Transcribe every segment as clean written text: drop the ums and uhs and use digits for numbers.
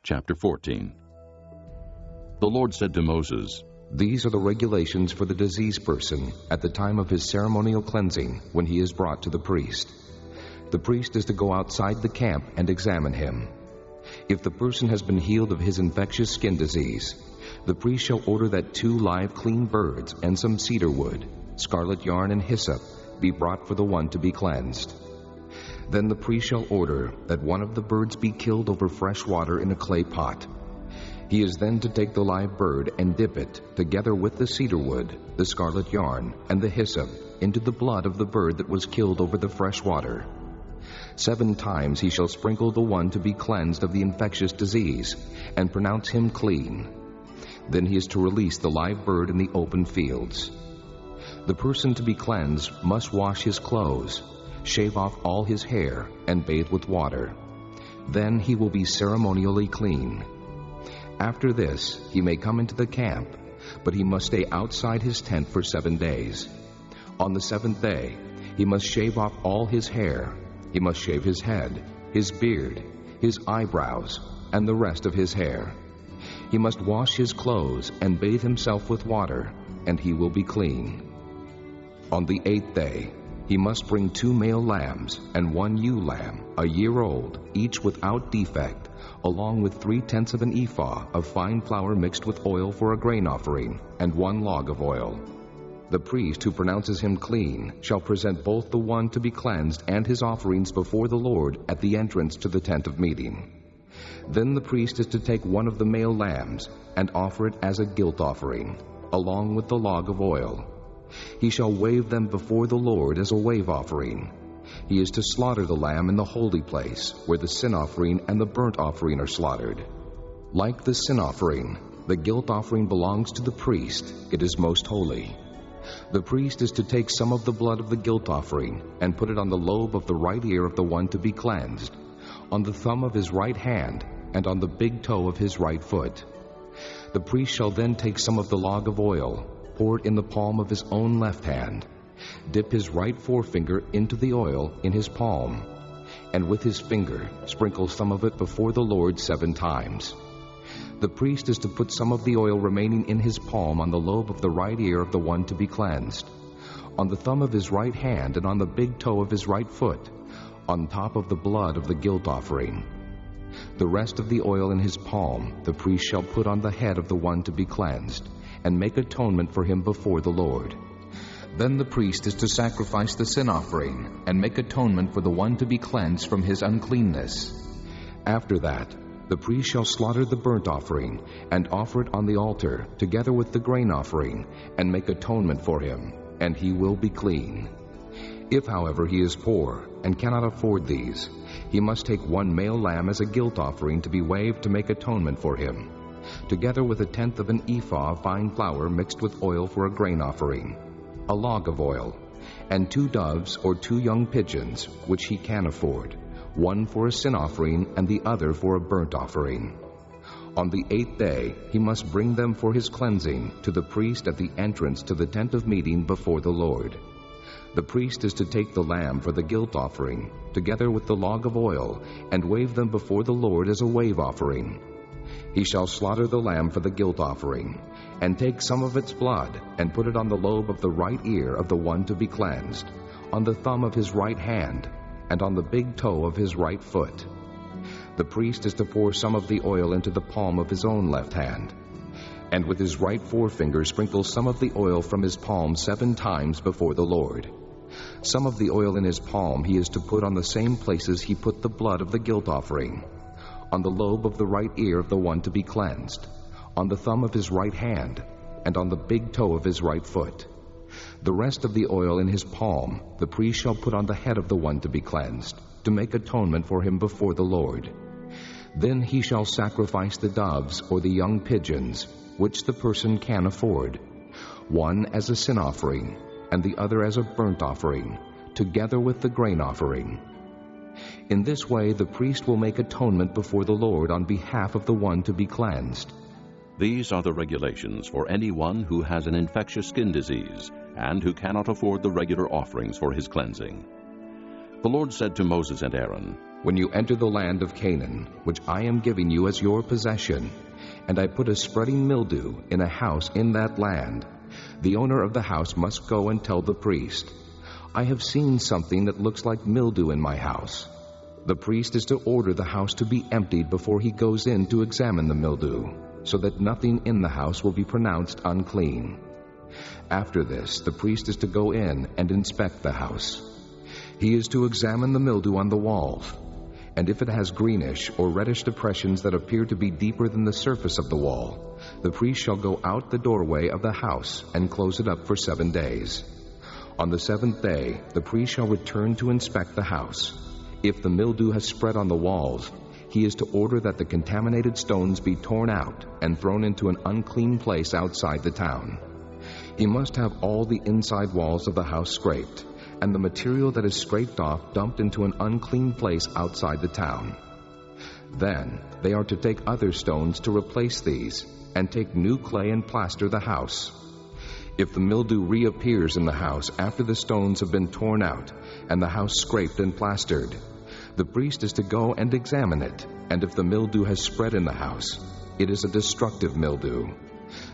chapter 14. The Lord said to Moses, These are the regulations for the diseased person at the time of his ceremonial cleansing when he is brought to the priest. The priest is to go outside the camp and examine him. If the person has been healed of his infectious skin disease, the priest shall order that 2 live clean birds and some cedar wood, scarlet yarn and hyssop be brought for the one to be cleansed. Then the priest shall order that one of the birds be killed over fresh water in a clay pot. He is then to take the live bird and dip it, together with the cedar wood, the scarlet yarn, and the hyssop, into the blood of the bird that was killed over the fresh water. 7 times he shall sprinkle the one to be cleansed of the infectious disease, and pronounce him clean. Then he is to release the live bird in the open fields. The person to be cleansed must wash his clothes, shave off all his hair, and bathe with water. Then he will be ceremonially clean. After this, he may come into the camp, but he must stay outside his tent for 7 days. On the 7th day, he must shave off all his hair. He must shave his head, his beard, his eyebrows, and the rest of his hair. He must wash his clothes and bathe himself with water, and he will be clean. On the 8th day, he must bring 2 male lambs and 1 ewe lamb, a year old, each without defect, along with 3/10 of an ephah of fine flour mixed with oil for a grain offering, and 1 log of oil. The priest who pronounces him clean shall present both the one to be cleansed and his offerings before the Lord at the entrance to the tent of meeting. Then the priest is to take 1 of the male lambs and offer it as a guilt offering, along with the log of oil. He shall wave them before the Lord as a wave offering. He is to slaughter the lamb in the holy place, where the sin offering and the burnt offering are slaughtered. Like the sin offering, the guilt offering belongs to the priest. It is most holy. The priest is to take some of the blood of the guilt offering and put it on the lobe of the right ear of the one to be cleansed, on the thumb of his right hand, and on the big toe of his right foot. The priest shall then take some of the log of oil, pour it in the palm of his own left hand, dip his right forefinger into the oil in his palm, and with his finger sprinkle some of it before the Lord 7 times. The priest is to put some of the oil remaining in his palm on the lobe of the right ear of the one to be cleansed, on the thumb of his right hand, and on the big toe of his right foot, on top of the blood of the guilt offering. The rest of the oil in his palm the priest shall put on the head of the one to be cleansed, and make atonement for him before the Lord. Then the priest is to sacrifice the sin offering, and make atonement for the one to be cleansed from his uncleanness. After that, the priest shall slaughter the burnt offering, and offer it on the altar, together with the grain offering, and make atonement for him, and he will be clean. If, however, he is poor, and cannot afford these, he must take 1 male lamb as a guilt offering to be waved to make atonement for him, together with 1/10 of an ephah of fine flour mixed with oil for a grain offering, a log of oil, and 2 doves or 2 young pigeons, which he can afford, 1 for a sin offering and the other for a burnt offering. On the 8th day he must bring them for his cleansing to the priest at the entrance to the tent of meeting before the Lord. The priest is to take the lamb for the guilt offering, together with the log of oil, and wave them before the Lord as a wave offering. He shall slaughter the lamb for the guilt offering, and take some of its blood, and put it on the lobe of the right ear of the one to be cleansed, on the thumb of his right hand, and on the big toe of his right foot. The priest is to pour some of the oil into the palm of his own left hand, and with his right forefinger sprinkle some of the oil from his palm 7 times before the Lord. Some of the oil in his palm he is to put on the same places he put the blood of the guilt offering, on the lobe of the right ear of the one to be cleansed, on the thumb of his right hand, and on the big toe of his right foot. The rest of the oil in his palm the priest shall put on the head of the one to be cleansed, to make atonement for him before the Lord. Then he shall sacrifice the doves or the young pigeons, which the person can afford, 1 as a sin offering, and the other as a burnt offering, together with the grain offering. In this way the priest will make atonement before the Lord on behalf of the one to be cleansed. These are the regulations for anyone who has an infectious skin disease and who cannot afford the regular offerings for his cleansing. The Lord said to Moses and Aaron, When you enter the land of Canaan, which I am giving you as your possession, and I put a spreading mildew in a house in that land, the owner of the house must go and tell the priest, I have seen something that looks like mildew in my house. The priest is to order the house to be emptied before he goes in to examine the mildew, so that nothing in the house will be pronounced unclean. After this, the priest is to go in and inspect the house. He is to examine the mildew on the walls, and if it has greenish or reddish depressions that appear to be deeper than the surface of the wall, the priest shall go out the doorway of the house and close it up for 7 days. On the 7th day, the priest shall return to inspect the house. If the mildew has spread on the walls, he is to order that the contaminated stones be torn out and thrown into an unclean place outside the town. He must have all the inside walls of the house scraped, and the material that is scraped off dumped into an unclean place outside the town. Then they are to take other stones to replace these, and take new clay and plaster the house. If the mildew reappears in the house after the stones have been torn out, and the house scraped and plastered, the priest is to go and examine it, and if the mildew has spread in the house, it is a destructive mildew.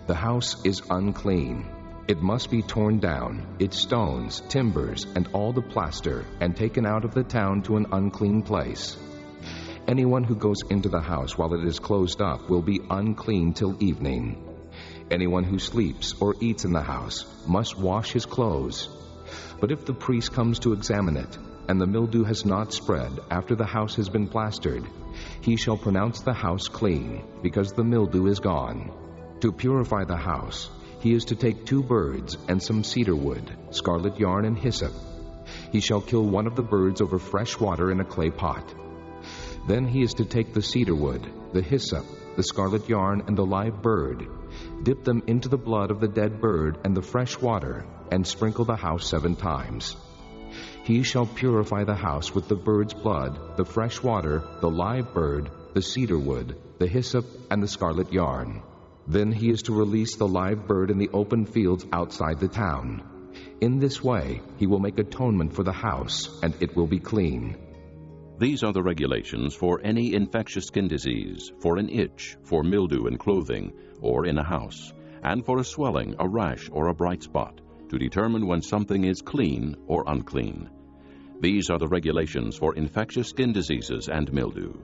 The house is unclean. It must be torn down, its stones, timbers, and all the plaster, and taken out of the town to an unclean place. Anyone who goes into the house while it is closed up will be unclean till evening. Anyone who sleeps or eats in the house must wash his clothes. But if the priest comes to examine it, and the mildew has not spread after the house has been plastered, he shall pronounce the house clean, because the mildew is gone. To purify the house, he is to take 2 birds and some cedar wood, scarlet yarn, and hyssop. He shall kill one of the birds over fresh water in a clay pot. Then he is to take the cedar wood, the hyssop, the scarlet yarn, and the live bird, dip them into the blood of the dead bird and the fresh water, and sprinkle the house 7 times. He shall purify the house with the bird's blood, the fresh water, the live bird, the cedar wood, the hyssop, and the scarlet yarn. Then he is to release the live bird in the open fields outside the town. In this way he will make atonement for the house, and it will be clean. These are the regulations for any infectious skin disease, for an itch, for mildew in clothing or in a house, and for a swelling, a rash, or a bright spot, to determine when something is clean or unclean. These are the regulations for infectious skin diseases and mildew.